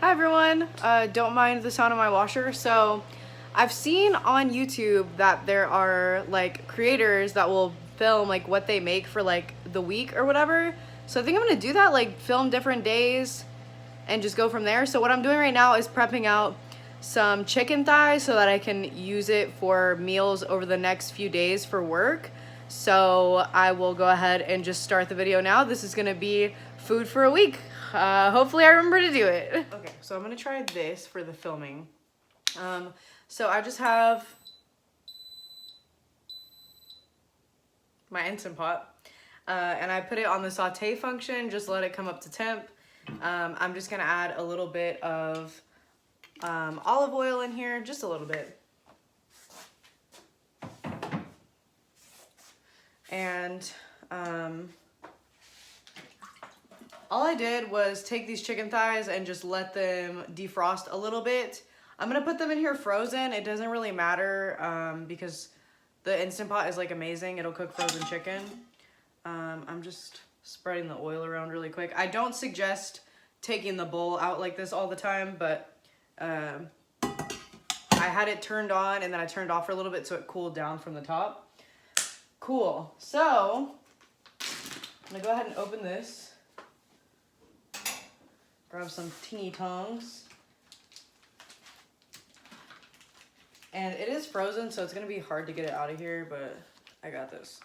Hi everyone, don't mind the sound of my washer. So I've seen on YouTube that there are like creators that will film like what they make for like the week or whatever. So I think I'm gonna do that, like film different days and just go from there. So what I'm doing right now is prepping out some chicken thighs so that I can use it for meals over the next few days for work. So I will go ahead and just start the video now. This is gonna be food for a week. Hopefully I remember to do it. Okay, so I'm gonna try this for the filming. So I just have my Instant Pot, and I put it on the saute function, just let it come up to temp. I'm just gonna add a little bit of olive oil in here, just a little bit. And all I did was take these chicken thighs and just let them defrost a little bit. I'm gonna put them in here frozen. It doesn't really matter because the Instant Pot is like amazing. It'll cook frozen chicken. I'm just spreading the oil around really quick. I don't suggest taking the bowl out like this all the time, but I had it turned on and then I turned off for a little bit so it cooled down from the top. Cool. So I'm gonna go ahead and open this. Grab some teeny tongs. And it is frozen, so it's gonna be hard to get it out of here, but I got this.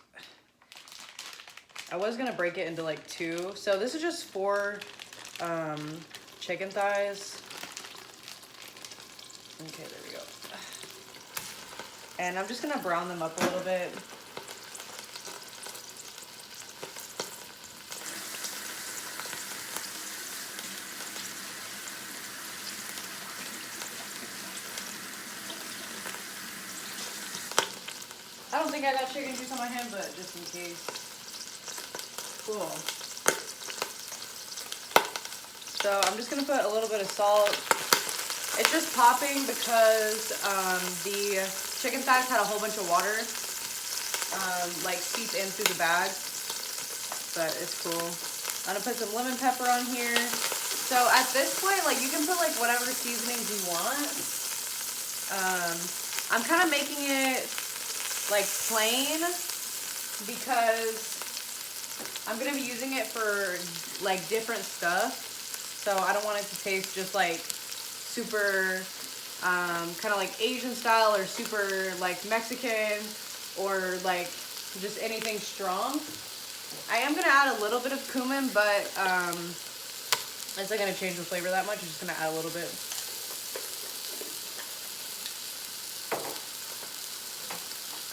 I was gonna break it into like two. So this is just 4 chicken thighs. Okay, there we go. And I'm just gonna brown them up a little bit. I don't think I got chicken juice on my hand, but just in case. Cool. So I'm just gonna put a little bit of salt. It's just popping because the chicken thighs had a whole bunch of water like seeped in through the bag, but it's cool. I'm gonna put some lemon pepper on here. So at this point, like you can put like whatever seasonings you want. I'm kind of making it like plain because I'm gonna be using it for like different stuff, so I don't want it to taste just like super kind of like Asian style or super like Mexican or like just anything strong. I am gonna add a little bit of cumin, but it's not gonna change the flavor that much. I'm just gonna add a little bit.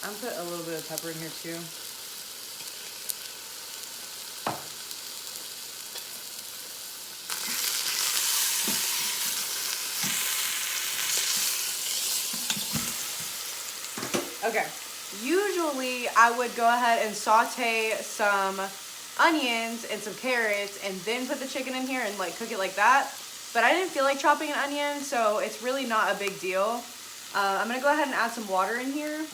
I'm put a little bit of pepper in here too. Okay, usually I would go ahead and saute some onions and some carrots and then put the chicken in here and like cook it like that. But I didn't feel like chopping an onion, so it's really not a big deal. I'm gonna go ahead and add some water in here.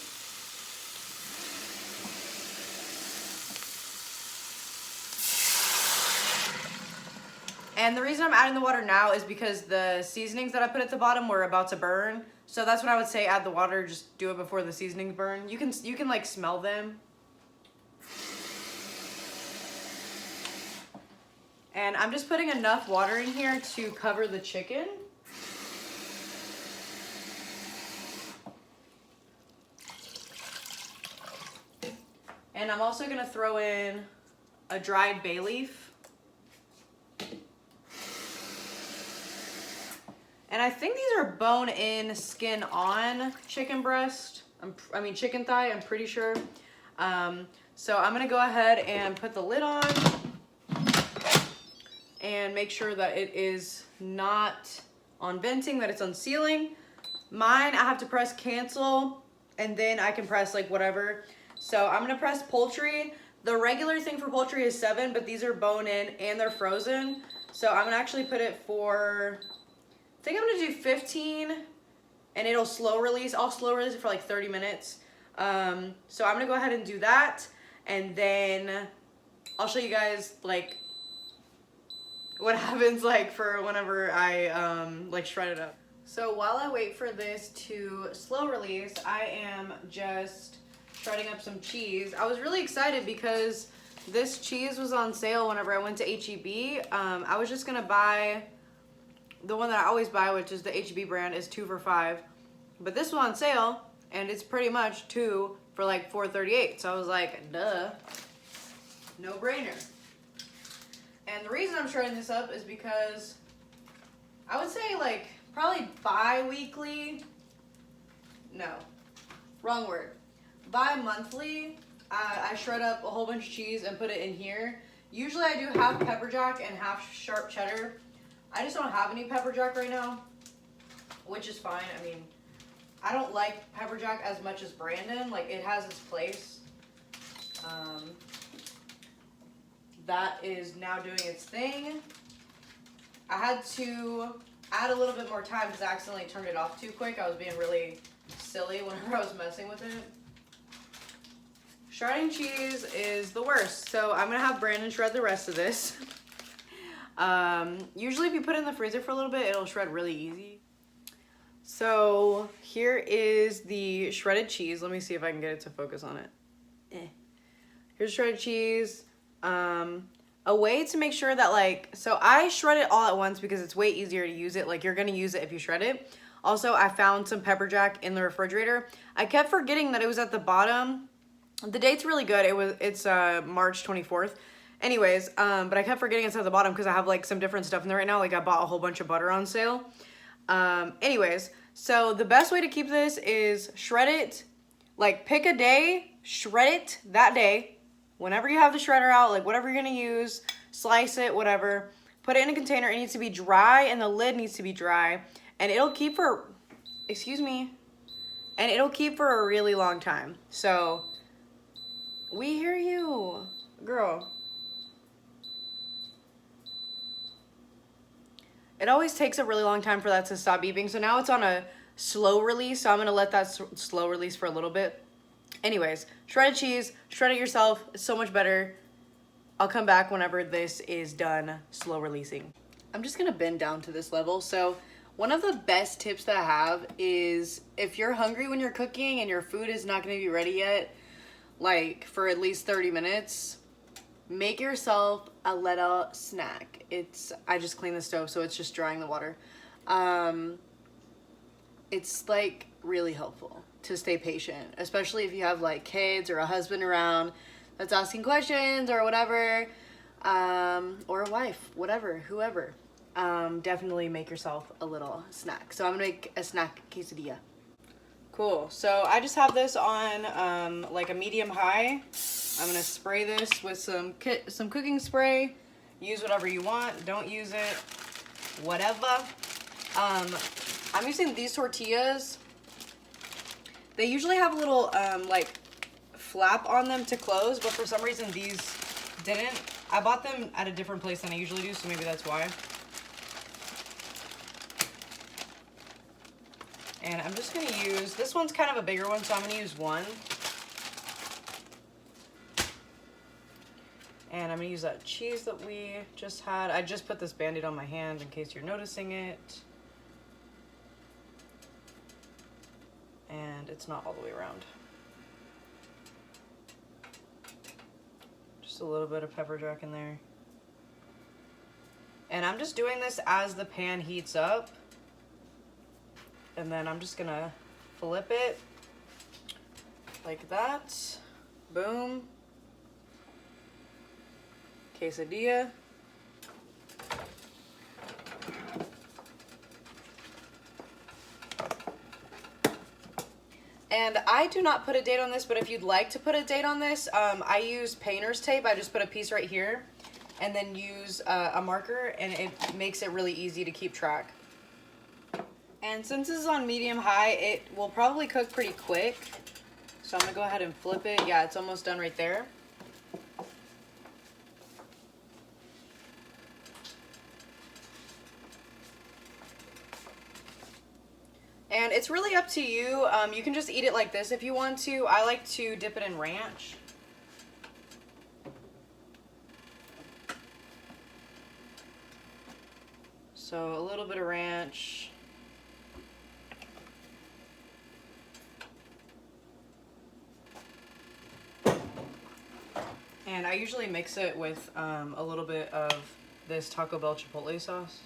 And the reason I'm adding the water now is because the seasonings that I put at the bottom were about to burn. So that's when I would say add the water, just do it before the seasonings burn. You can like smell them. And I'm just putting enough water in here to cover the chicken. And I'm also gonna throw in a dried bay leaf. And I think these are bone-in, skin-on chicken breast. I mean chicken thigh, I'm pretty sure. So I'm gonna go ahead and put the lid on and make sure that it is not on venting, that it's on sealing. Mine, I have to press cancel and then I can press like whatever. So I'm gonna press poultry. The regular thing for poultry is 7, but these are bone-in and they're frozen. So I'm gonna actually put it for, I think I'm gonna do 15 and it'll slow release. I'll slow release it for like 30 minutes. So I'm gonna go ahead and do that. And then I'll show you guys like what happens like for whenever I like shred it up. So while I wait for this to slow release, I am just shredding up some cheese. I was really excited because this cheese was on sale whenever I went to H-E-B. I was just gonna buy the one that I always buy, which is the H-E-B brand, is 2 for $5. But this was on sale, and it's pretty much 2 for like $4.38. So I was like, duh, no brainer. And the reason I'm shredding this up is because I would say like probably bi-weekly, no, wrong word. Bi-monthly, I shred up a whole bunch of cheese and put it in here. Usually I do half pepper jack and half sharp cheddar. I just don't have any pepper jack right now, which is fine. I mean, I don't like pepper jack as much as Brandon. Like, it has its place. That is now doing its thing. I had to add a little bit more time because I accidentally turned it off too quick. I was being really silly whenever I was messing with it. Shredding cheese is the worst, so I'm gonna have Brandon shred the rest of this. Usually if you put it in the freezer for a little bit, it'll shred really easy. So here is the shredded cheese. Let me see if I can get it to focus on it. Here's shredded cheese. A way to make sure that, like, so I shred it all at once because it's way easier to use it. Like, you're gonna use it if you shred it. Also, I found some pepper jack in the refrigerator. I kept forgetting that it was at the bottom. The date's really good. It's March 24th. Anyways, but I kept forgetting it's at the bottom because I have like some different stuff in there right now. Like, I bought a whole bunch of butter on sale. Anyways, so the best way to keep this is shred it. Like, pick a day, shred it that day. Whenever you have the shredder out, like whatever you're gonna use, slice it, whatever. Put it in a container. It needs to be dry and the lid needs to be dry. And it'll keep for, excuse me, and it'll keep for a really long time. So, we hear you, girl. It always takes a really long time for that to stop beeping. So now it's on a slow release. So I'm gonna let that slow release for a little bit. Anyways, shredded cheese, shred it yourself. It's so much better. I'll come back whenever this is done slow releasing. I'm just gonna bend down to this level. So one of the best tips that I have is if you're hungry when you're cooking and your food is not gonna be ready yet, like for at least 30 minutes, make yourself a little snack. I just cleaned the stove, so it's just drying the water. It's like really helpful to stay patient, especially if you have like kids or a husband around that's asking questions or whatever, or a wife, whatever, whoever. Definitely make yourself a little snack. So I'm gonna make a snack quesadilla. Cool, so I just have this on like a medium high. I'm gonna spray this with some cooking spray. Use whatever you want, don't use it, whatever. I'm using these tortillas. They usually have a little like flap on them to close, but for some reason these didn't. I bought them at a different place than I usually do, so maybe that's why. And I'm just gonna use, this one's kind of a bigger one, so I'm gonna use one. And I'm gonna use that cheese that we just had. I just put this Band-Aid on my hand in case you're noticing it. And it's not all the way around. Just a little bit of pepper jack in there. And I'm just doing this as the pan heats up. And then I'm just gonna flip it like that. Boom. Quesadilla. And I do not put a date on this, but if you'd like to put a date on this, I use painter's tape. I just put a piece right here and then use a marker, and it makes it really easy to keep track. And since this is on medium high, it will probably cook pretty quick. So I'm gonna go ahead and flip it. Yeah, it's almost done right there. And it's really up to you. You can just eat it like this if you want to. I like to dip it in ranch. So a little bit of ranch. And I usually mix it with a little bit of this Taco Bell Chipotle sauce.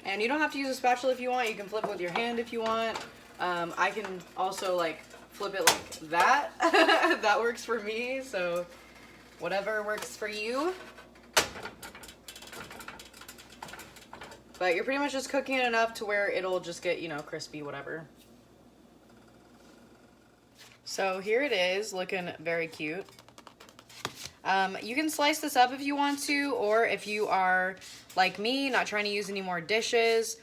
And you don't have to use a spatula if you want. You can flip it with your hand if you want. I can also like flip it like that. That works for me. So whatever works for you. But you're pretty much just cooking it enough to where it'll just get, you know, crispy, whatever. So here it is, looking very cute. You can slice this up if you want to, or if you are like me, not trying to use any more dishes,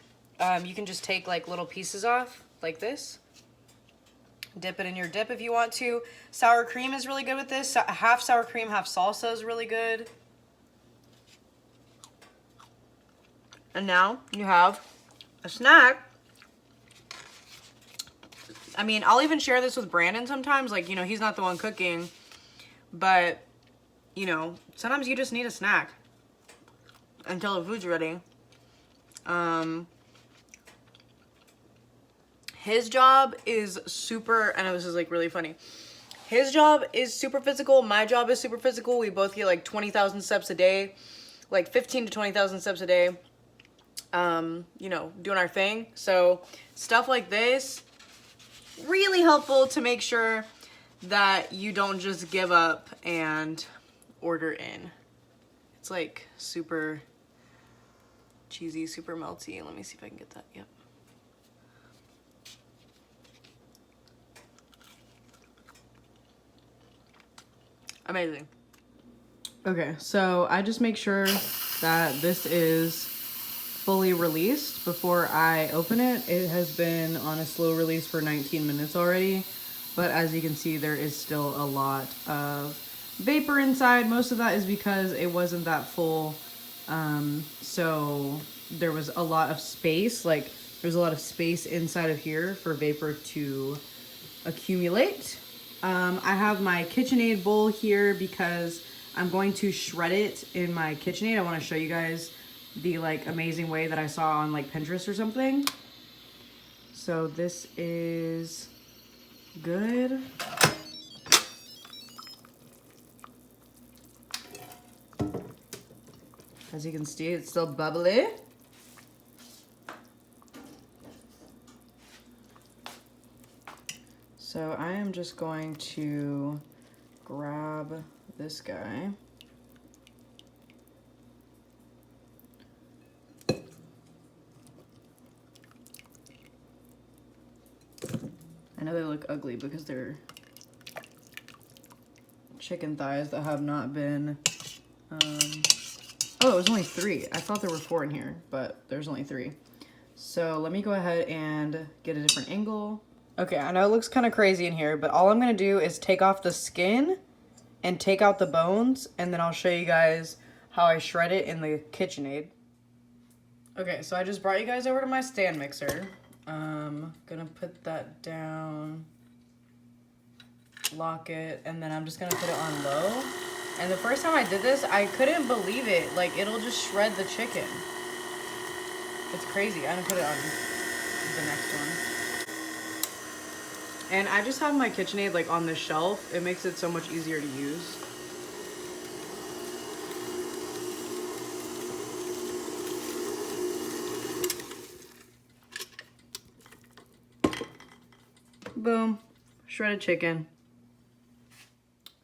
you can just take like little pieces off like this. Dip it in your dip if you want to. Sour cream is really good with this. Half sour cream, half salsa is really good. And now you have a snack. I mean, I'll even share this with Brandon sometimes. Like, you know, he's not the one cooking. But, you know, sometimes you just need a snack until the food's ready. His job is super, I know this is like really funny. His job is super physical. My job is super physical. We both get like 20,000 steps a day. Like 15 to 20,000 steps a day. You know, doing our thing. So stuff like this, really helpful to make sure that you don't just give up and order in. It's like super cheesy, super melty. Let me see if I can get that. Yep. Amazing. Okay, so I just make sure that this is fully released before I open it. It has been on a slow release for 19 minutes already, but as you can see, there is still a lot of vapor inside. Most of that is because it wasn't that full, so there was a lot of space, like there's a lot of space inside of here for vapor to accumulate. I have my KitchenAid bowl here because I'm going to shred it in my KitchenAid. I want to show you guys the like amazing way that I saw on like Pinterest or something. So this is good. As you can see, it's still bubbly. So I am just going to grab this guy. I know they look ugly because they're chicken thighs that have not been, oh, it was only 3. I thought there were 4 in here, but there's only 3. So let me go ahead and get a different angle. Okay, I know it looks kind of crazy in here, but all I'm gonna do is take off the skin and take out the bones, and then I'll show you guys how I shred it in the KitchenAid. Okay, so I just brought you guys over to my stand mixer. Gonna put that down, lock it, and then I'm just gonna put it on low. And the first time I did this, I couldn't believe it. Like, it'll just shred the chicken. It's crazy. I'm gonna put it on the next one. And I just have my KitchenAid like on the shelf. It makes it so much easier to use. Boom, shredded chicken.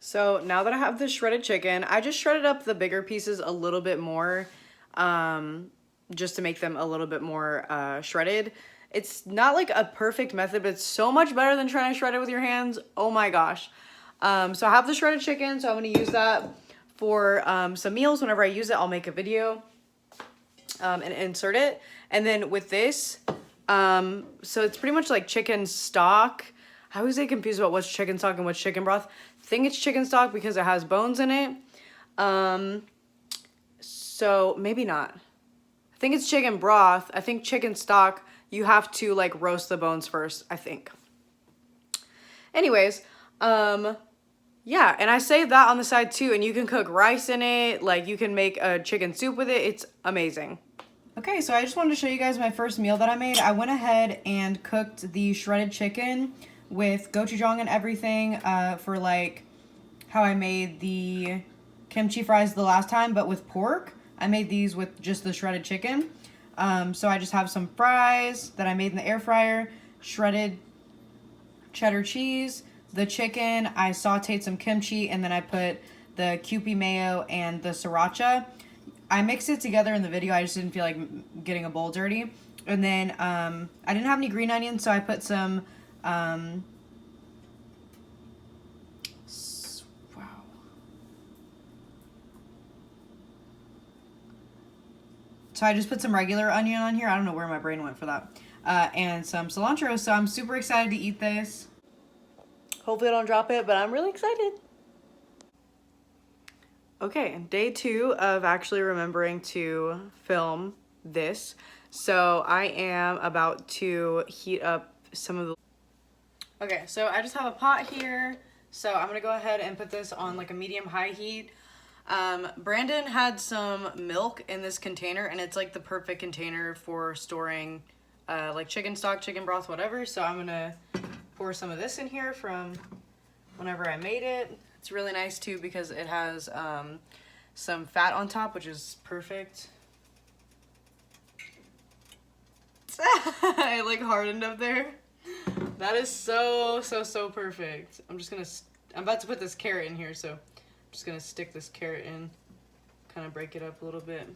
So now that I have the shredded chicken, I just shredded up the bigger pieces a little bit more, just to make them a little bit more shredded. It's not like a perfect method, but it's so much better than trying to shred it with your hands. Oh my gosh. So I have the shredded chicken, so I'm gonna use that for some meals. Whenever I use it, I'll make a video and insert it. And then with this, so it's pretty much like chicken stock. I always get confused about what's chicken stock and what's chicken broth. I think it's chicken stock because it has bones in it. So maybe not. I think it's chicken broth. I think chicken stock, you have to like roast the bones first, I think. Anyways, yeah, and I saved that on the side too, and you can cook rice in it, like you can make a chicken soup with it. It's amazing. Okay, so I just wanted to show you guys my first meal that I made. I went ahead and cooked the shredded chicken with gochujang and everything for like how I made the kimchi fries the last time, but with pork. I made these with just the shredded chicken. So I just have some fries that I made in the air fryer, shredded cheddar cheese, the chicken, I sauteed some kimchi, and then I put the Kewpie mayo and the sriracha. I mixed it together in the video. I just didn't feel like getting a bowl dirty. And then I didn't have any green onions, so I put some So I just put some regular onion on here. I don't know where my brain went for that. And some cilantro. So I'm super excited to eat this. Hopefully I don't drop it, but I'm really excited. Okay, day 2 of actually remembering to film this. So I am about to heat up some of the... Okay, so I just have a pot here. So I'm gonna go ahead and put this on like a medium-high heat. Brandon had some milk in this container, and it's like the perfect container for storing like chicken stock, chicken broth, whatever. So I'm gonna pour some of this in here from whenever I made it. It's really nice too because it has some fat on top, which is perfect. It like hardened up there. That is so perfect. I'm about to put this carrot in here, so I'm just gonna stick this carrot in, kind of break it up a little bit.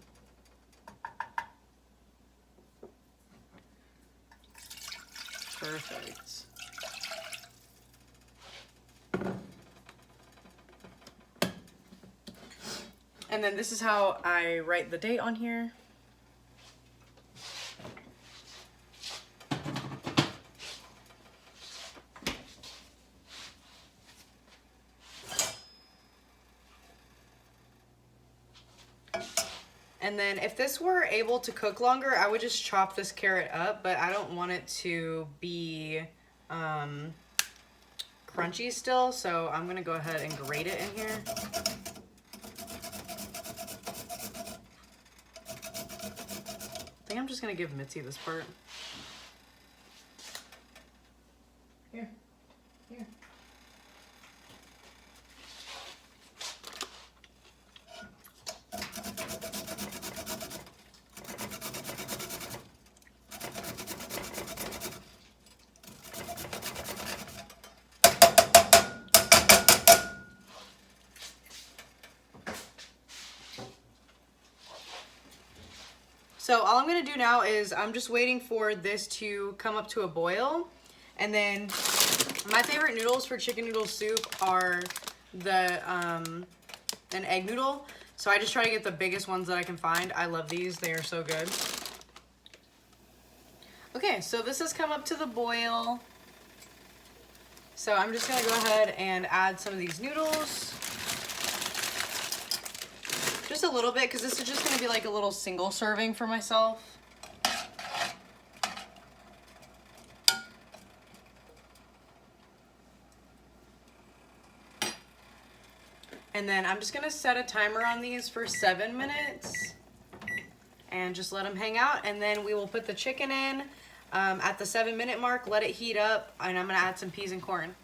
Perfect. And then this is how I write the date on here. And then if this were able to cook longer, I would just chop this carrot up, but I don't want it to be crunchy still, so I'm gonna go ahead and grate it in here. I think I'm just gonna give Mitzi this part. Here. So all I'm gonna do now is I'm just waiting for this to come up to a boil. And then my favorite noodles for chicken noodle soup are the an egg noodle. So I just try to get the biggest ones that I can find. I love these, they are so good. Okay, so this has come up to the boil. So I'm just gonna go ahead and add some of these noodles. Just a little bit, because this is just going to be like a little single serving for myself. And then I'm just going to set a timer on these for 7 minutes. And just let them hang out. And then we will put the chicken in at the 7-minute mark, let it heat up, and I'm going to add some peas and corn.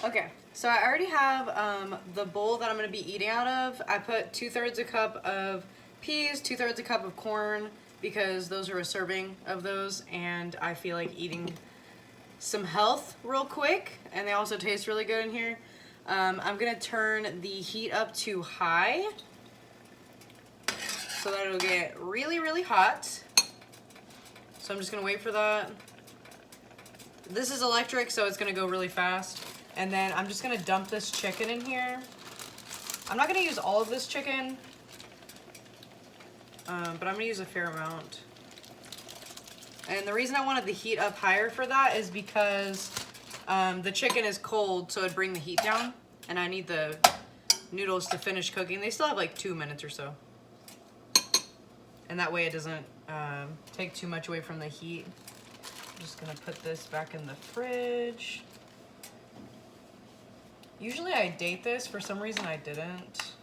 Okay, so I already have the bowl that I'm going to be eating out of. I put 2/3 a cup of peas, 2/3 a cup of corn, because those are a serving of those, and I feel like eating some health real quick, and they also taste really good in here. I'm going to turn the heat up to high so that it'll get really hot. So I'm just going to wait for that. This is electric, so it's going to go really fast. And then I'm just gonna dump this chicken in here. I'm not gonna use all of this chicken, but I'm gonna use a fair amount. And the reason I wanted the heat up higher for that is because the chicken is cold, so it'd bring the heat down. And I need the noodles to finish cooking. They still have like 2 minutes or so. And that way it doesn't take too much away from the heat. I'm just gonna put this back in the fridge. Usually I date this, for some reason I didn't.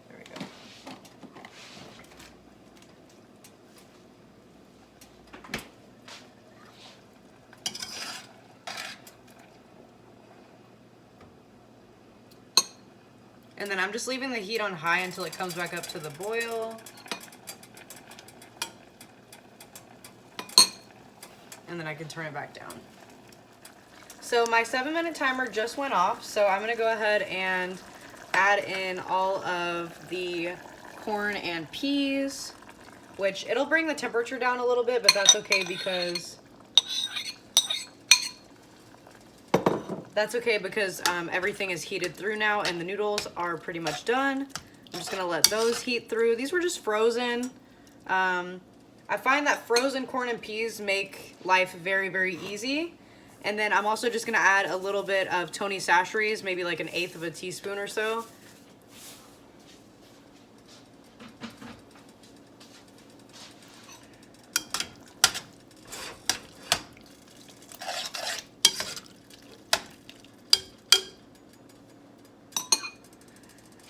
There we go. And then I'm just leaving the heat on high until it comes back up to the boil. And then I can turn it back down. So my 7-minute timer just went off, so I'm gonna go ahead and add in all of the corn and peas, which it'll bring the temperature down a little bit, but that's okay because everything is heated through now and the noodles are pretty much done. I'm just gonna let those heat through. These were just frozen. I find that frozen corn and peas make life very, very easy. And then I'm also just gonna add a little bit of Tony Chachere's, maybe like 1/8 of a teaspoon or so.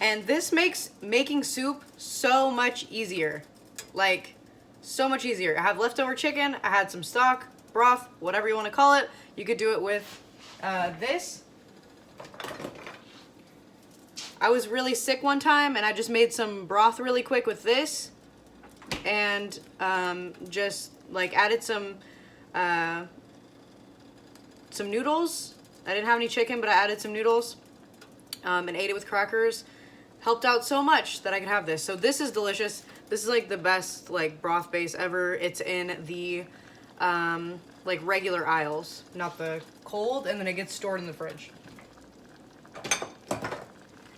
And this makes making soup so much easier. Like, so much easier. I have leftover chicken, I had some stock, broth, whatever you want to call it. You could do it with this. I was really sick one time and I just made some broth really quick with this. And just like added some noodles. I didn't have any chicken, but I added some noodles and ate it with crackers. Helped out so much that I could have this. So this is delicious. This is like the best like broth base ever. It's in the like regular aisles, not the cold, and then it gets stored in the fridge.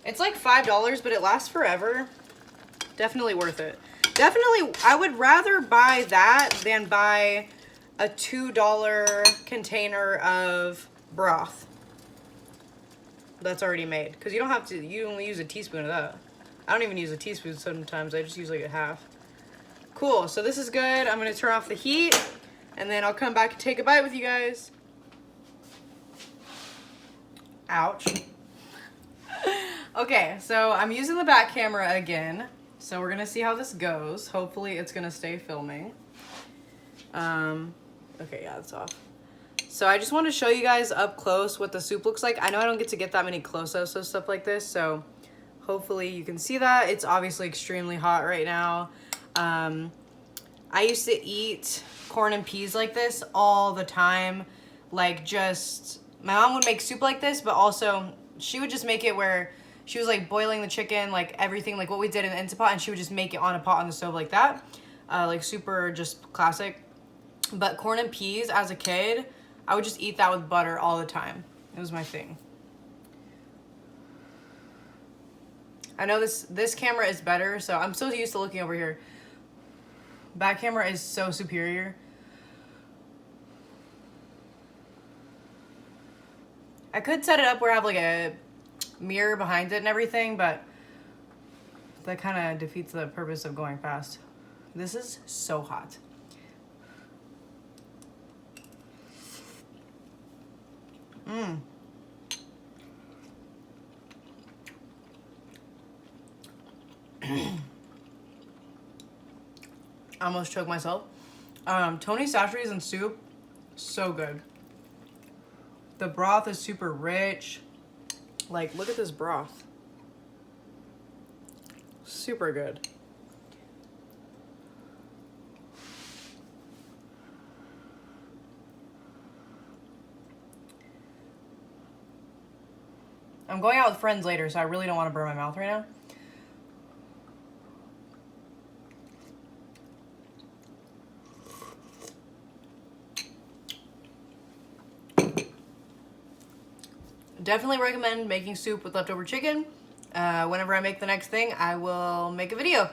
It's like $5, but it lasts forever. Definitely worth it. Definitely, I would rather buy that than buy a $2 container of broth that's already made, because you don't have to, you only use a teaspoon of that. I don't even use a teaspoon sometimes, I just use like a half. Cool, so this is good. I'm gonna turn off the heat and then I'll come back and take a bite with you guys. Ouch. Okay, so I'm using the back camera again, so we're gonna see how this goes. Hopefully it's gonna stay filming. Okay, yeah, it's off. So I just want to show you guys up close what the soup looks like. I know I don't get to get that many close-ups of stuff like this, so hopefully you can see that. It's obviously extremely hot right now. I used to eat corn and peas like this all the time. Like, just, my mom would make soup like this, but also she would just make it where she was like boiling the chicken, like everything, like what we did in the Instant Pot, and she would just make it on a pot on the stove like that. Like super just classic. But corn and peas as a kid, I would just eat that with butter all the time. It was my thing. I know this camera is better, so I'm so used to looking over here. Back camera is so superior. I could set it up where I have like a mirror behind it and everything, but that kind of defeats the purpose of going fast. This is so hot. I almost choked myself. Tony Chachere's and soup, so good. The broth is super rich. Like, look at this broth. Super good. I'm going out with friends later, so I really don't want to burn my mouth right now. Definitely recommend making soup with leftover chicken. Whenever I make the next thing, I will make a video.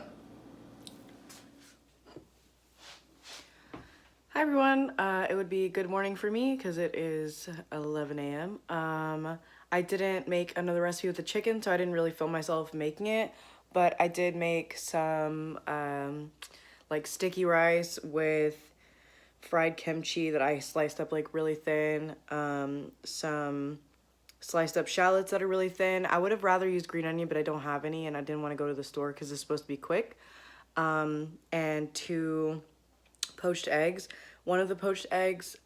Hi everyone, it would be good morning for me because it is 11 a.m. I didn't make another recipe with the chicken, so I didn't really film myself making it, but I did make some like sticky rice with fried kimchi that I sliced up like really thin, some sliced up shallots that are really thin. I would have rather used green onion, but I don't have any, and I didn't want to go to the store because it's supposed to be quick. And 2 poached eggs. One of the poached eggs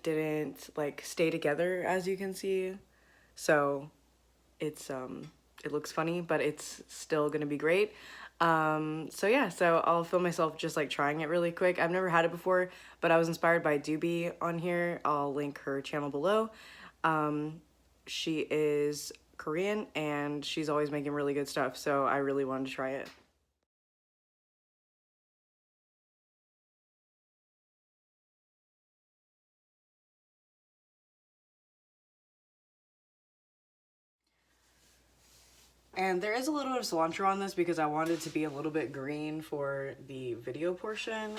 didn't like stay together, as you can see, so it's it looks funny, but it's still gonna be great. So yeah, so I'll film myself just like trying it really quick. I've never had it before, but I was inspired by Doobie on here. I'll link her channel below. She is Korean and she's always making really good stuff, so I really wanted to try it. And there is a little bit of cilantro on this because I wanted it to be a little bit green for the video portion.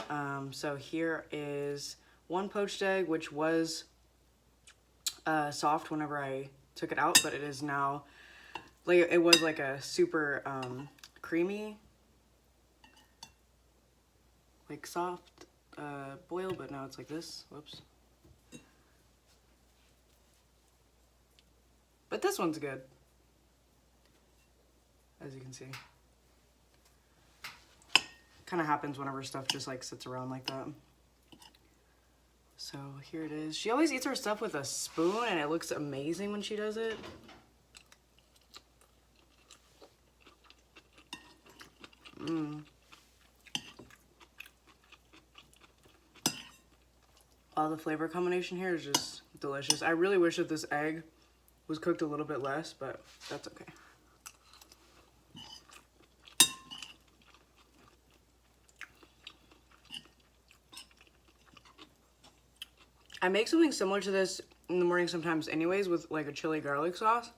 So here is 1 poached egg, which was soft whenever I took it out, but it is now, like, it was like a super creamy, like soft boil, but now it's like this. Whoops. But this one's good, as you can see. Kind of happens whenever stuff just like sits around like that. So here it is. She always eats her stuff with a spoon and it looks amazing when she does it. All the flavor combination here is just delicious. I really wish that this egg was cooked a little bit less, but that's okay. I make something similar to this in the morning sometimes anyways, with like a chili garlic sauce.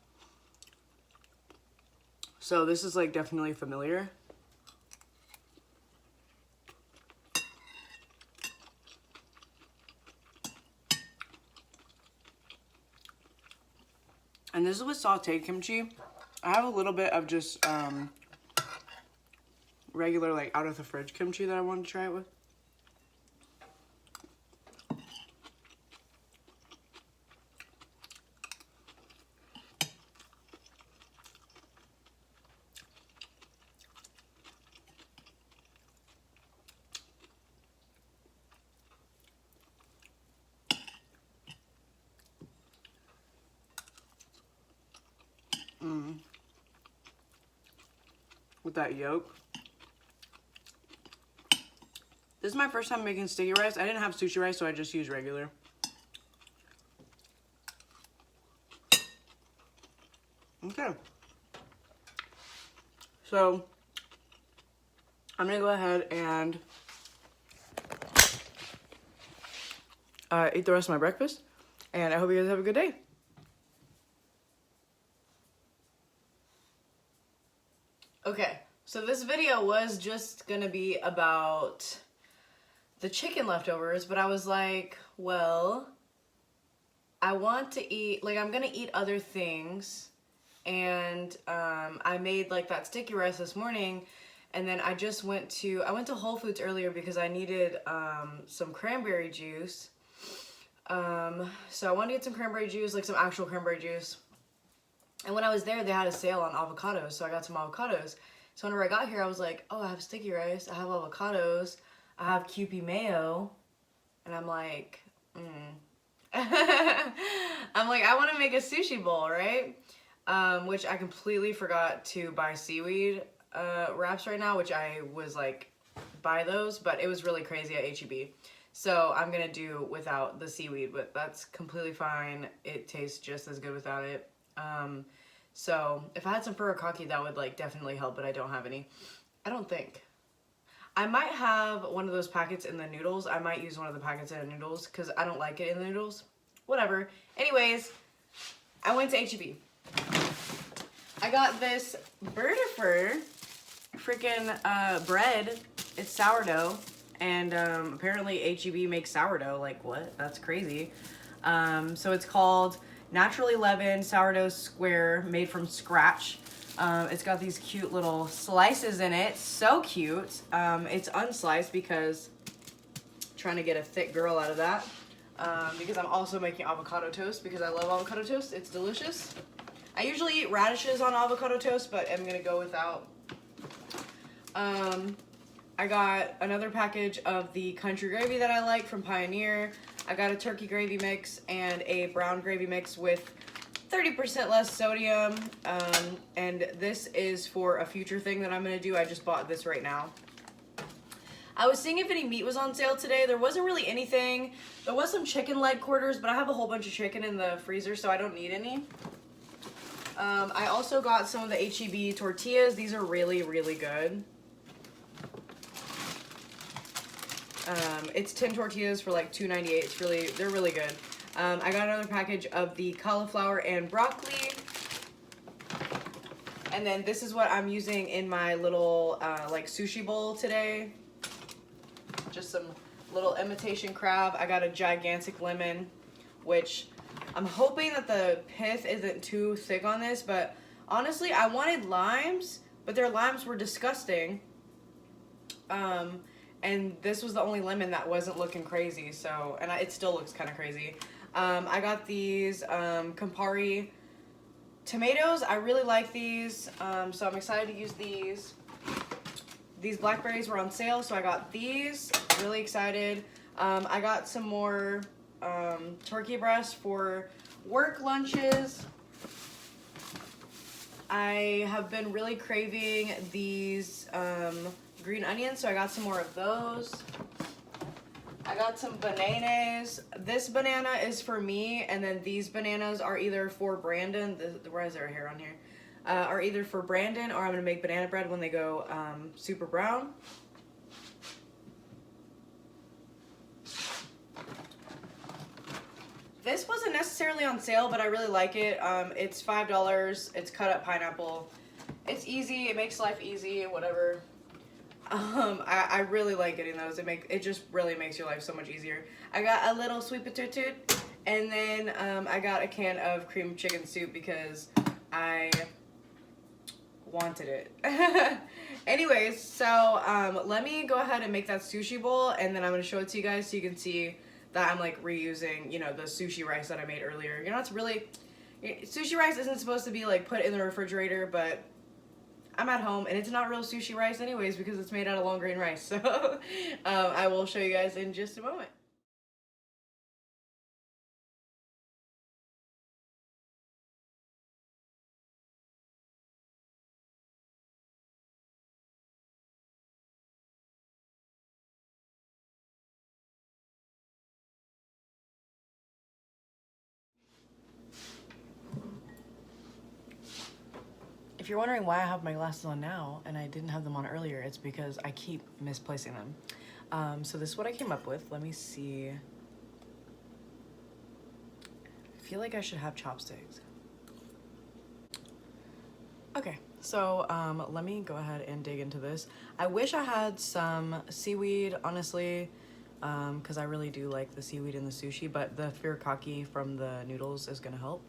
So this is like definitely familiar. And this is with sauteed kimchi. I have a little bit of just regular like out of the fridge kimchi that I wanted to try it with. With that yolk. This is my first time making sticky rice. I didn't have sushi rice, so I just used regular. Okay. So, I'm gonna go ahead and eat the rest of my breakfast, and I hope you guys have a good day. Okay, so this video was just gonna be about the chicken leftovers, but I was like, well, I want to eat, like, I'm gonna eat other things, and I made like that sticky rice this morning, and then I went to Whole Foods earlier because I needed some cranberry juice. So I wanted to get some cranberry juice, like some actual cranberry juice. And when I was there, they had a sale on avocados, so I got some avocados. So whenever I got here, I was like, oh, I have sticky rice, I have avocados, I have Kewpie mayo, and I'm like, I'm like, I want to make a sushi bowl, right? Which I completely forgot to buy seaweed wraps right now, which I was like, buy those, but it was really crazy at H-E-B. So I'm gonna do without the seaweed, but that's completely fine. It tastes just as good without it. So if I had some furikake, that would like definitely help, but I don't have any. I don't think. I might have one of those packets in the noodles. I might use one of the packets in the noodles because I don't like it in the noodles. Whatever. Anyways, I went to H-E-B. I got this Birdifer freaking bread. It's sourdough. And apparently H-E-B makes sourdough. Like, what? That's crazy. So it's called Naturally Leavened Sourdough Square, made from scratch. It's got these cute little slices in it. So cute. It's unsliced because I'm trying to get a thick girl out of that. Because I'm also making avocado toast because I love avocado toast. It's delicious. I usually eat radishes on avocado toast, but I'm gonna go without. I got another package of the country gravy that I like from Pioneer. I got a turkey gravy mix and a brown gravy mix with 30% less sodium. And this is for a future thing that I'm gonna do. I just bought this right now. I was seeing if any meat was on sale today. There wasn't really anything. There was some chicken leg quarters, but I have a whole bunch of chicken in the freezer, so I don't need any. I also got some of the H-E-B tortillas. These are really, really good. It's 10 tortillas for like $2.98. They're really good. I got another package of the cauliflower and broccoli. And then this is what I'm using in my little like sushi bowl today. Just some little imitation crab. I got a gigantic lemon, which I'm hoping that the pith isn't too thick on this, but honestly, I wanted limes, but their limes were disgusting. And this was the only lemon that wasn't looking crazy, so, and it still looks kind of crazy. I got these Campari tomatoes. I really like these, so I'm excited to use these. These blackberries were on sale, so I got these. Really excited. I got some more turkey breasts for work lunches. I have been really craving these green onions, so I got some more of those. I got some bananas. This banana is for me, and then these bananas are either for Brandon. Why is there a hair on here? Are either for Brandon, or I'm gonna make banana bread when they go super brown. This wasn't necessarily on sale, but I really like it. It's $5. It's cut up pineapple. It's easy. It makes life easy. Whatever. I really like getting those. It just really makes your life so much easier. I got a little sweet potato, and then I got a can of cream chicken soup because I wanted it. Anyways, so let me go ahead and make that sushi bowl, and then I'm gonna show it to you guys so you can see that I'm like reusing, you know, the sushi rice that I made earlier. You know, it's really, sushi rice isn't supposed to be like put in the refrigerator, but I'm at home and it's not real sushi rice anyways because it's made out of long grain rice. So I will show you guys in just a moment. If you're wondering why I have my glasses on now and I didn't have them on earlier, it's because I keep misplacing them. So this is what I came up with. Let me see. I feel like I should have chopsticks. Okay, so let me go ahead and dig into this. I wish I had some seaweed, honestly, because I really do like the seaweed in the sushi, but the furikake from the noodles is gonna help.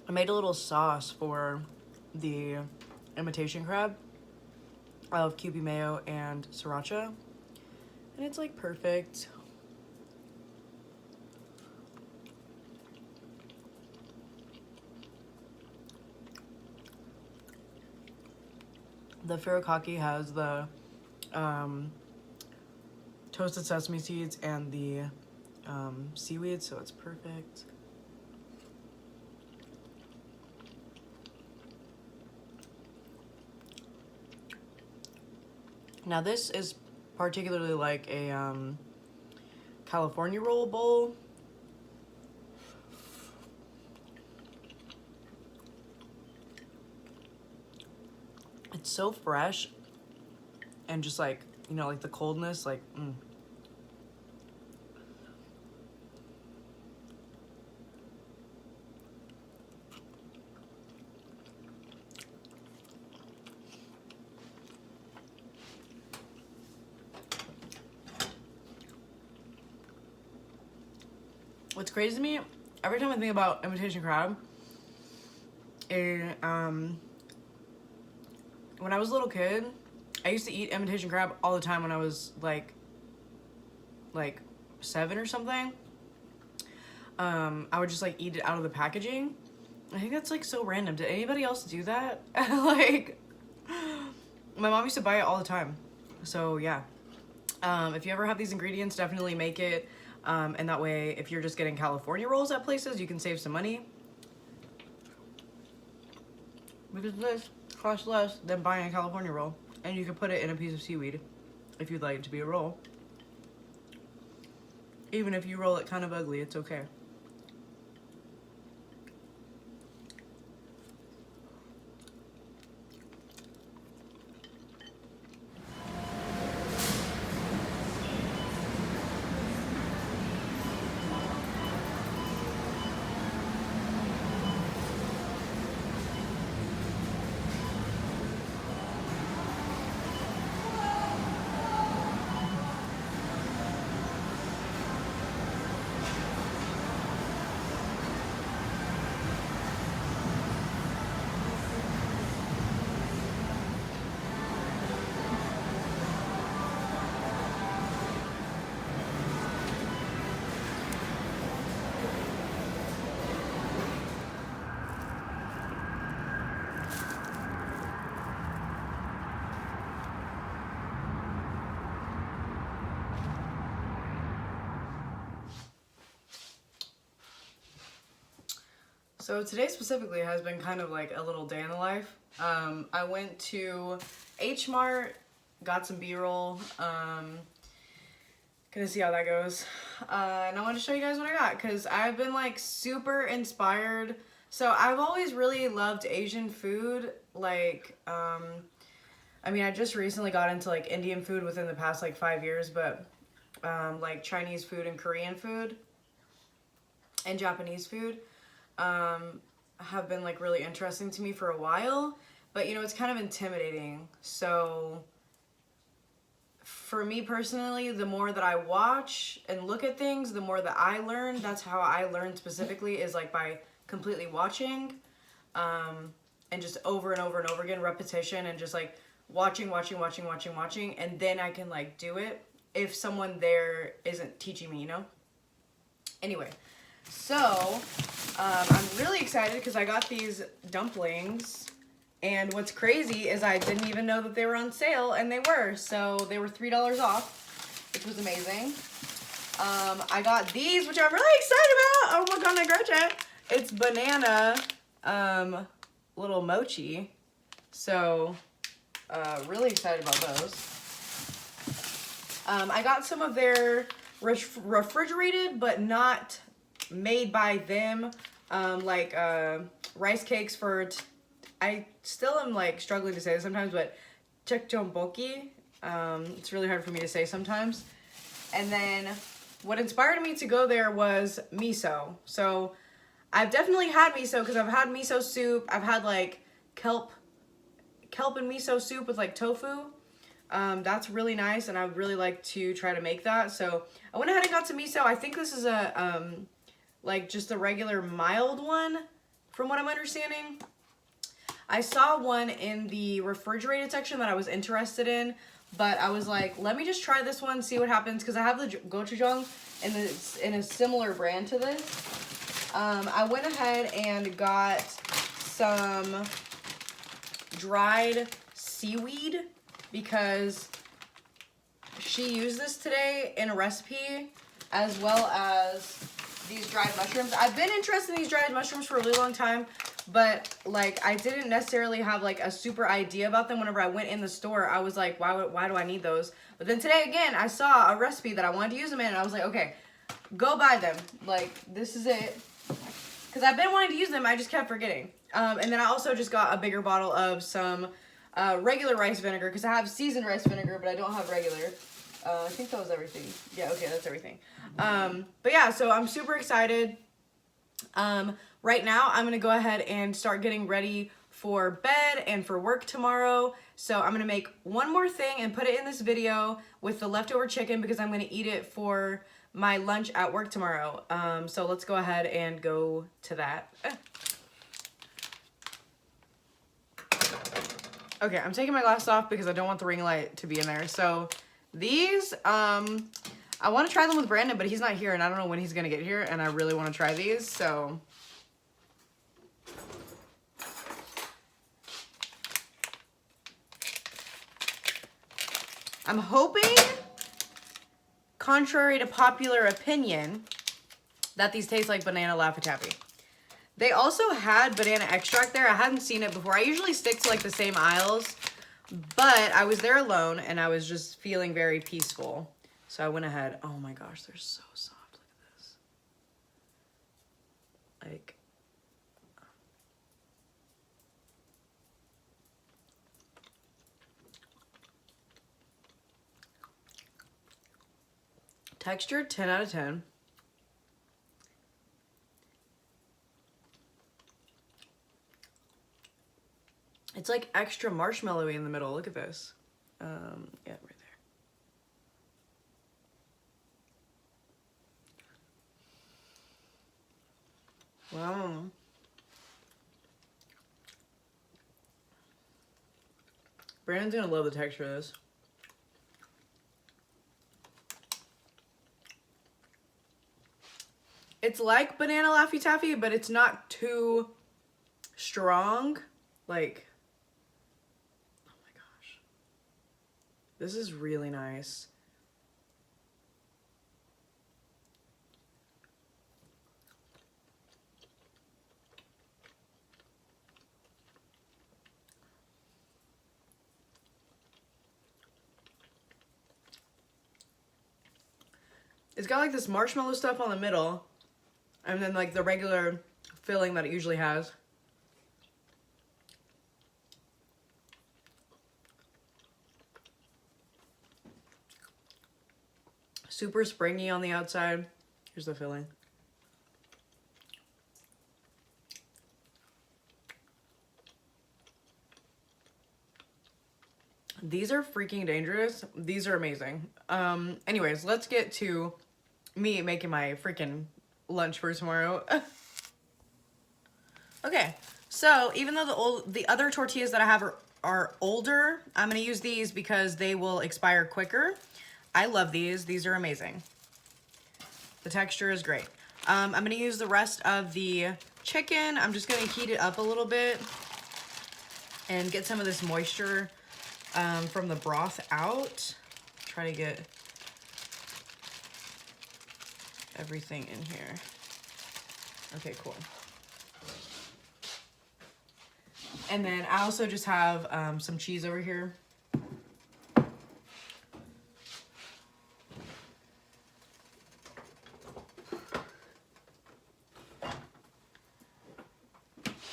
I made a little sauce for the imitation crab of Kewpie mayo and sriracha, and it's like perfect. The furikake has the toasted sesame seeds and the seaweed, so it's perfect. Now this is particularly like a California roll bowl. It's so fresh and just like, you know, like the coldness, like, What's crazy to me every time I think about imitation crab, when I was a little kid, I used to eat imitation crab all the time when I was like 7 or something. I would just like eat it out of the packaging. I think that's like so random. Did anybody else do that? Like, my mom used to buy it all the time. So yeah, if you ever have these ingredients, definitely make it. And that way, if you're just getting California rolls at places, you can save some money. Because this costs less than buying a California roll. And you can put it in a piece of seaweed if you'd like it to be a roll. Even if you roll it kind of ugly, it's okay. So today specifically has been kind of like a little day in the life. I went to H Mart, got some B-roll, gonna see how that goes. And I wanted to show you guys what I got because I've been like super inspired. So I've always really loved Asian food. Like, I mean, I just recently got into like Indian food within the past like 5 years, but like Chinese food and Korean food and Japanese food have been like really interesting to me for a while, but you know, it's kind of intimidating. So for me personally, the more that I watch and look at things, the more that I learn. That's how I learn specifically, is like by completely watching, and just over and over and over again, repetition, and just like watching, and then I can like do it if someone there isn't teaching me, you know? Anyway, so I'm really excited because I got these dumplings, and what's crazy is I didn't even know that they were on sale, and they were. So they were $3 off, which was amazing. I got these, which I'm really excited about. Oh my god, my Gretchen. It's banana little mochi. So really excited about those. I got some of their refrigerated but not made by them, like rice cakes for I still am like struggling to say this sometimes, but tteokbokki. It's really hard for me to say sometimes. And then what inspired me to go there was miso. So I've definitely had miso because I've had miso soup. I've had like kelp and miso soup with like tofu. That's really nice, and I would really like to try to make that. So I went ahead and got some miso. I think this is a like just a regular mild one from what I'm understanding. I saw one in the refrigerated section that I was interested in, but I was like, let me just try this one, see what happens, because I have the gochujang in a similar brand to this. I went ahead and got some dried seaweed because she used this today in a recipe, as well as these dried mushrooms. I've been interested in these dried mushrooms for a really long time, but like I didn't necessarily have like a super idea about them. Whenever I went in the store, I was like, why do I need those? But then today again, I saw a recipe that I wanted to use them in, and I was like, okay, go buy them. Like, this is it. Because I've been wanting to use them, I just kept forgetting. And then I also just got a bigger bottle of some regular rice vinegar, because I have seasoned rice vinegar, but I don't have regular. I think that was everything. Yeah, okay, that's everything. But yeah, so I'm super excited. Right now, I'm going to go ahead and start getting ready for bed and for work tomorrow. So I'm going to make one more thing and put it in this video with the leftover chicken, because I'm going to eat it for my lunch at work tomorrow. So let's go ahead and go to that. Okay, I'm taking my glasses off because I don't want the ring light to be in there. So these, I want to try them with Brandon, but he's not here and I don't know when he's going to get here, and I really want to try these, so. I'm hoping, contrary to popular opinion, that these taste like banana Laffy Taffy. They also had banana extract there. I hadn't seen it before. I usually stick to like the same aisles, but I was there alone and I was just feeling very peaceful. So I went ahead. Oh my gosh, they're so soft. Look at this. Like, texture, 10 out of 10. It's like extra marshmallowy in the middle. Look at this. Yeah, right there. Wow. Brandon's gonna love the texture of this. It's like banana Laffy Taffy, but it's not too strong. Like, oh my gosh. This is really nice. It's got like this marshmallow stuff on the middle, and then like the regular filling that it usually has. Super springy on the outside. Here's the filling. These are freaking dangerous. These are amazing. Anyways, let's get to me making my freaking lunch for tomorrow. Okay, so even though the other tortillas that I have are older, I'm gonna use these because they will expire quicker. I love these. These are amazing. The texture is great. I'm gonna use the rest of the chicken. I'm just gonna heat it up a little bit and get some of this moisture from the broth out. Try to get everything in here. Okay, cool. And then I also just have some cheese over here.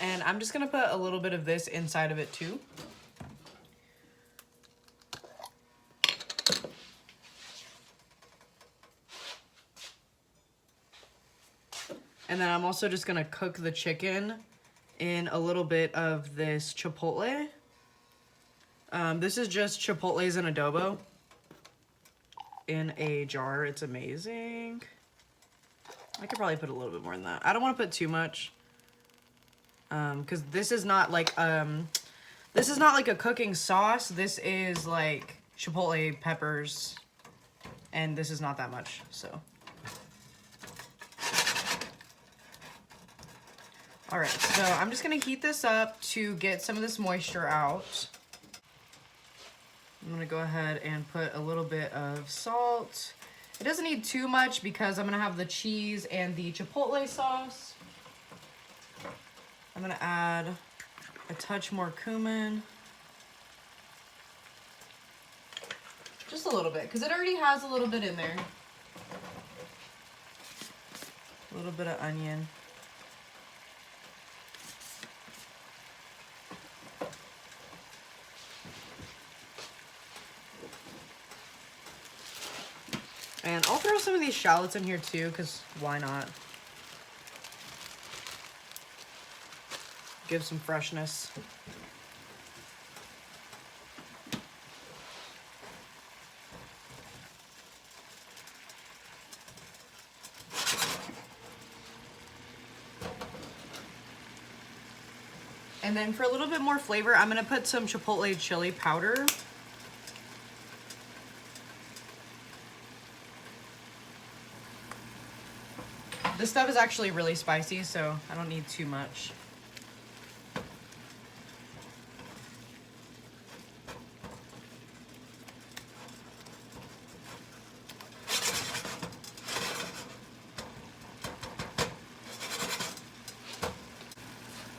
And I'm just gonna put a little bit of this inside of it too. And then I'm also just gonna cook the chicken in a little bit of this chipotle. This is just chipotles and adobo in a jar. It's amazing. I could probably put a little bit more than that. I don't want to put too much, because this is not like a cooking sauce. This is like chipotle peppers, and this is not that much. So. All right, so I'm just gonna heat this up to get some of this moisture out. I'm gonna go ahead and put a little bit of salt. It doesn't need too much because I'm gonna have the cheese and the chipotle sauce. I'm gonna add a touch more cumin. Just a little bit, because it already has a little bit in there. A little bit of onion. And I'll throw some of these shallots in here too, because why not? Give some freshness. And then for a little bit more flavor, I'm gonna put some chipotle chili powder. This stuff is actually really spicy, so I don't need too much.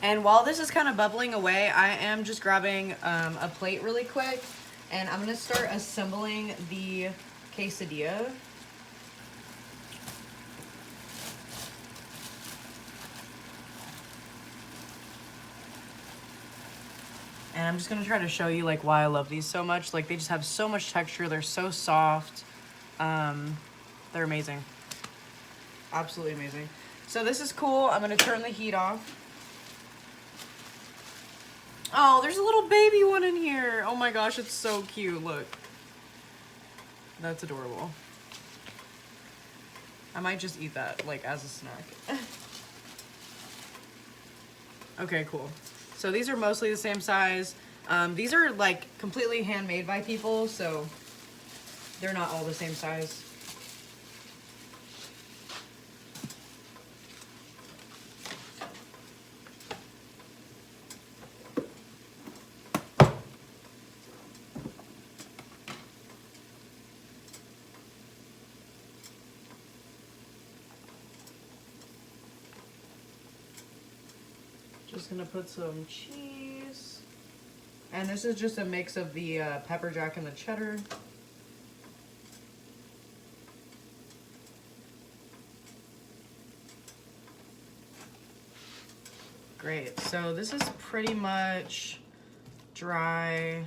And while this is kind of bubbling away, I am just grabbing a plate really quick, and I'm gonna start assembling the quesadilla. And I'm just gonna try to show you like why I love these so much. Like they just have so much texture. They're so soft. They're amazing. Absolutely amazing. So this is cool. I'm gonna turn the heat off. Oh, there's a little baby one in here. Oh my gosh, it's so cute. Look. That's adorable. I might just eat that like as a snack. Okay, cool. So these are mostly the same size. These are like completely handmade by people, so they're not all the same size. Just gonna put some cheese. And this is just a mix of the pepper jack and the cheddar. Great, so this is pretty much dry.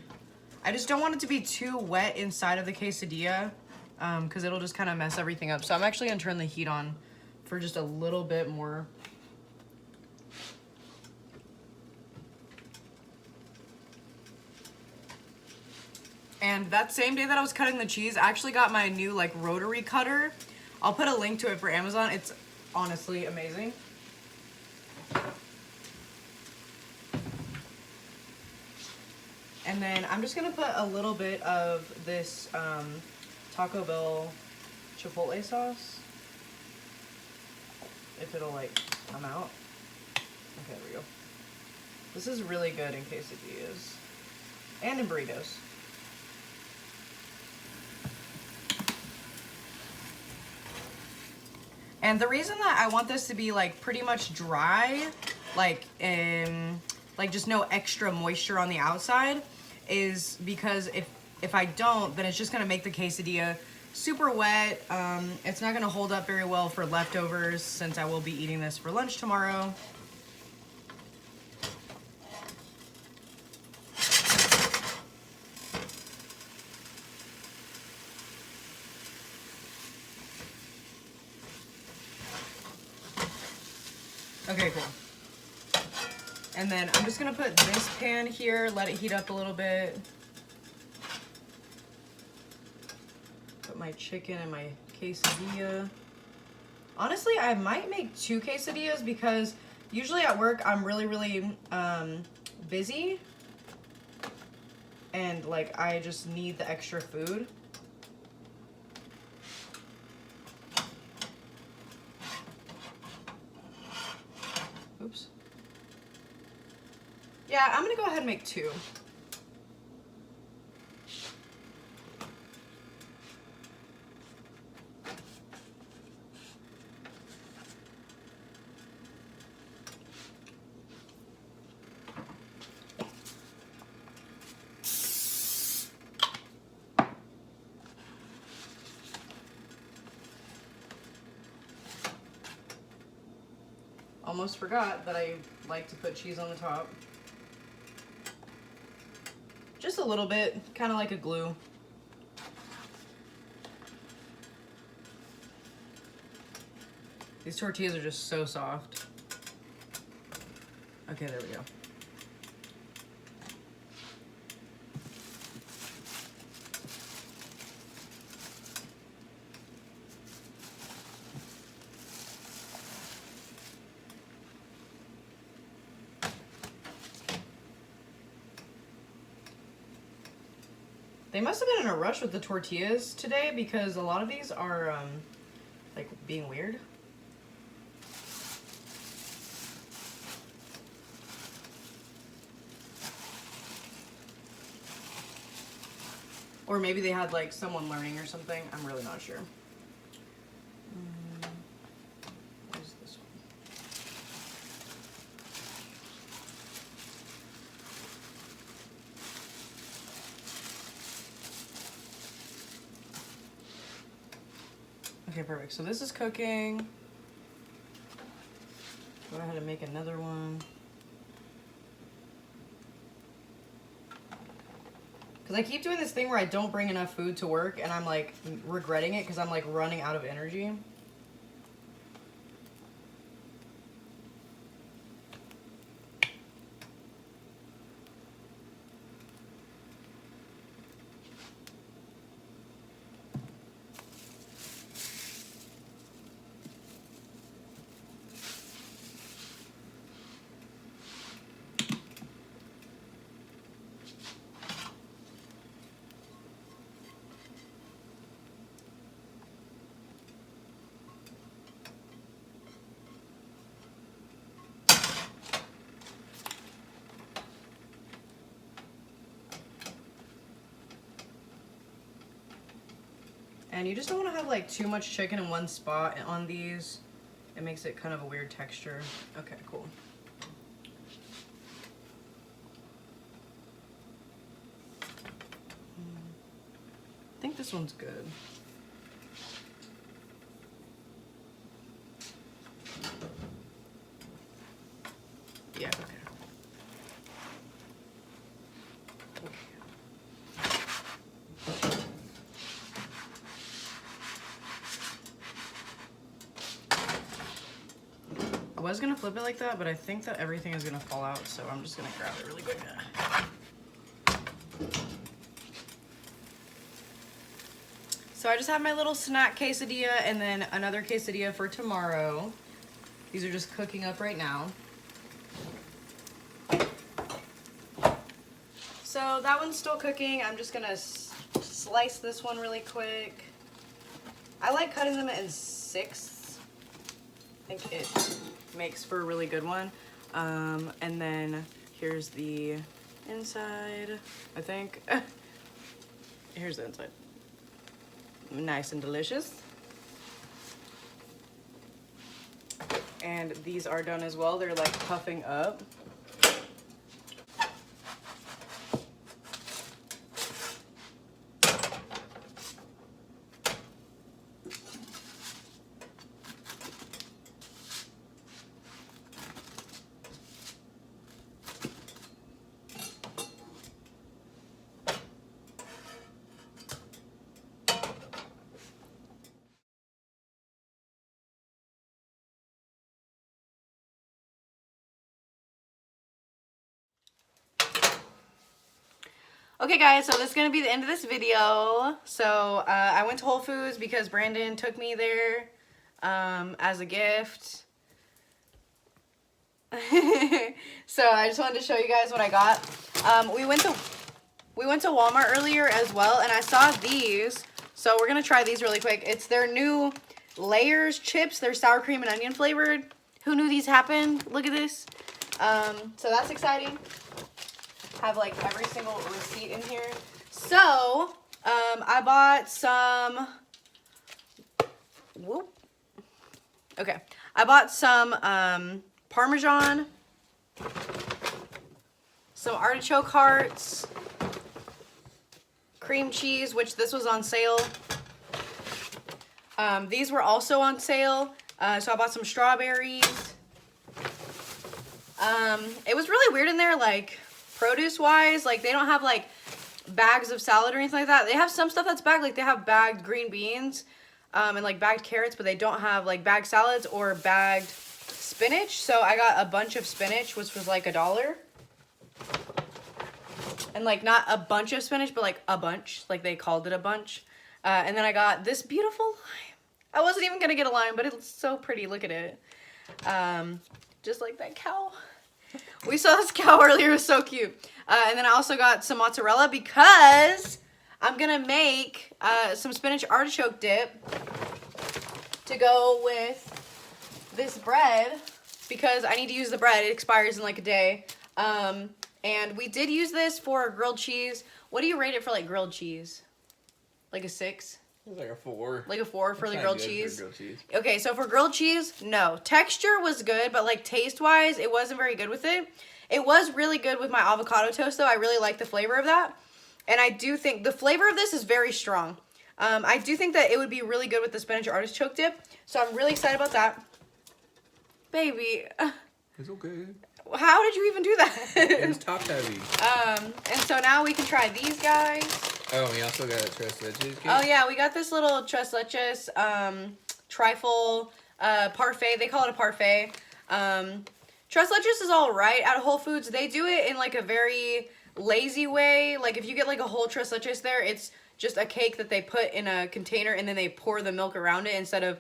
I just don't want it to be too wet inside of the quesadilla because it'll just kind of mess everything up. So I'm actually gonna turn the heat on for just a little bit more. And that same day that I was cutting the cheese, I actually got my new like rotary cutter. I'll put a link to it for Amazon. It's honestly amazing. And then I'm just gonna put a little bit of this Taco Bell Chipotle sauce. If it'll like come out. Okay, there we go. This is really good in quesadillas and in burritos. And the reason that I want this to be like pretty much dry, like just no extra moisture on the outside, is because if I don't, then it's just gonna make the quesadilla super wet. It's not gonna hold up very well for leftovers since I will be eating this for lunch tomorrow. Okay, cool. And then I'm just gonna put this pan here, let it heat up a little bit. Put my chicken and my quesadilla. Honestly, I might make 2 quesadillas because usually at work I'm really busy. And like I just need the extra food. Oops. Yeah, I'm gonna go ahead and make 2. Almost forgot that I like to put cheese on the top. Just a little bit, kind of like a glue. These tortillas are just so soft. Okay, there we go. They must have been in a rush with the tortillas today because a lot of these are like being weird. Or maybe they had like someone learning or something. I'm really not sure. What is this one? Okay, perfect. So this is cooking. Go ahead and make another one. Because I keep doing this thing where I don't bring enough food to work and I'm like regretting it because I'm like running out of energy. And you just don't want to have like too much chicken in one spot on these. It makes it kind of a weird texture. Okay, cool. I think this one's good. Yeah, okay. I was gonna flip it like that, but I think that everything is gonna fall out, so I'm just gonna grab it really quick. So I just have my little snack quesadilla and then another quesadilla for tomorrow. These are just cooking up right now. So that one's still cooking. I'm just gonna slice this one really quick. I like cutting them in sixths. I think it makes for a really good one. And then here's the inside, I think. Here's the inside. Nice and delicious. And these are done as well. They're like puffing up. Okay guys, so this is going to be the end of this video. So I went to Whole Foods because Brandon took me there as a gift. So I just wanted to show you guys what I got. We went to Walmart earlier as well, and I saw these. So we're going to try these really quick. It's their new Layers chips. They're sour cream and onion flavored. Who knew these happened? Look at this. So that's exciting. Have like every single receipt in here. So I bought some I bought some Parmesan, some artichoke hearts, cream cheese, which this was on sale. These were also on sale, so I bought some strawberries. It was really weird in there, like produce wise, like they don't have like bags of salad or anything like that. They have some stuff that's bagged, like they have bagged green beans and like bagged carrots, but they don't have like bagged salads or bagged spinach. So I got a bunch of spinach, which was like $1. And like not a bunch of spinach, but like a bunch, like they called it a bunch. And then I got this beautiful lime. I wasn't even gonna get a lime, but it's so pretty. Look at it. Just like that cow. We saw this cow earlier. It was so cute. And then I also got some mozzarella because I'm gonna make some spinach artichoke dip to go with this bread because I need to use the bread. It expires in like a day. And we did use this for grilled cheese. What do you rate it for like grilled cheese? Like a 6? It's like a 4. Like a 4 for the grilled cheese? For grilled cheese. Okay, so for grilled cheese, no. Texture was good, but like taste-wise, it wasn't very good with it. It was really good with my avocado toast, though. I really like the flavor of that. And I do think the flavor of this is very strong. I do think that it would be really good with the spinach artichoke dip. So I'm really excited about that. Baby. It's okay. How did you even do that? It's top heavy. And so now we can try these guys. Oh, we also got a tres leches cake. Oh yeah, we got this little tres leches trifle parfait. They call it a parfait. Tres leches is all right at Whole Foods. They do it in like a very lazy way. Like if you get like a whole tres leches there, it's just a cake that they put in a container and then they pour the milk around it instead of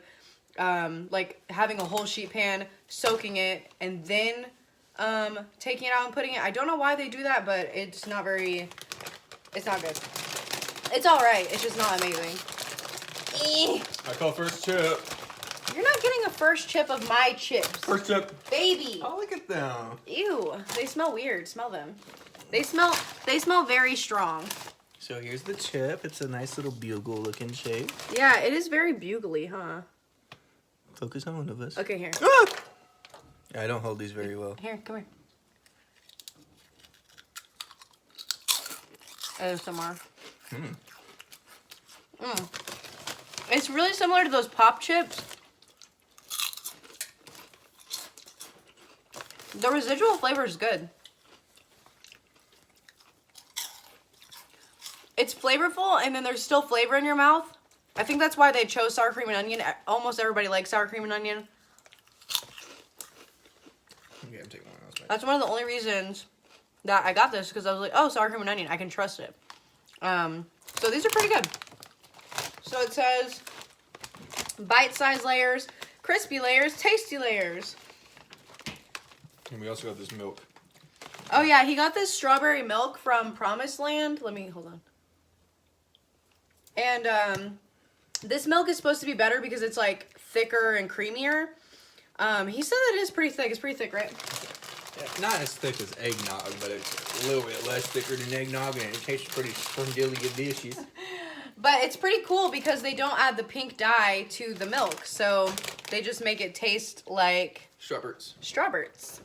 like having a whole sheet pan, soaking it, and then taking it out and putting it. I don't know why they do that, but it's not good. It's all right. It's just not amazing. I call first chip. You're not getting a first chip of my chips. First chip. Baby. Oh, look at them. Ew. They smell weird. Smell them. They smell very strong. So here's the chip. It's a nice little bugle looking shape. Yeah, it is very bugly, huh? Focus on one of us. Okay, here. Ah! I don't hold these very well. Here, come here. ASMR. It's really similar to those pop chips. The residual flavor is good. It's flavorful, and then there's still flavor in your mouth. I think that's why they chose sour cream and onion. Almost everybody likes sour cream and onion. Okay, I'm taking one of those. That's one of the only reasons that I got this, because I was like, oh, sour cream and onion, I can trust it. So these are pretty good. So it says bite-sized layers, crispy layers, tasty layers. And we also got this milk. Oh yeah, he got this strawberry milk from Promised Land. Hold on. And this milk is supposed to be better because it's like thicker and creamier. He said that it is pretty thick. It's pretty thick, right? Yeah, not as thick as eggnog, but it's a little bit less thicker than eggnog, and it tastes pretty delicious. But it's pretty cool because they don't add the pink dye to the milk, so they just make it taste like strawberries.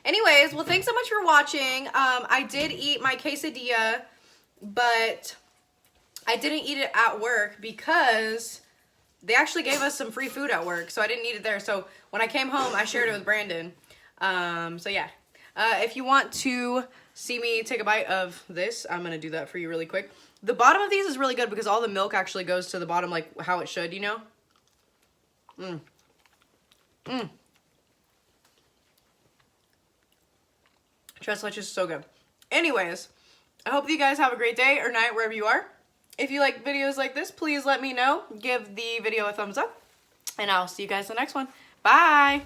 Anyways, well, thanks so much for watching. I did eat my quesadilla, but I didn't eat it at work because they actually gave us some free food at work, so I didn't eat it there. So when I came home, I shared it with Brandon. So yeah, if you want to see me take a bite of this, I'm gonna do that for you really quick. The bottom of these is really good because all the milk actually goes to the bottom like how it should, you know? Tres leches is so good. Anyways, I hope you guys have a great day or night wherever you are. If you like videos like this, please let me know. Give the video a thumbs up. And I'll see you guys in the next one. Bye!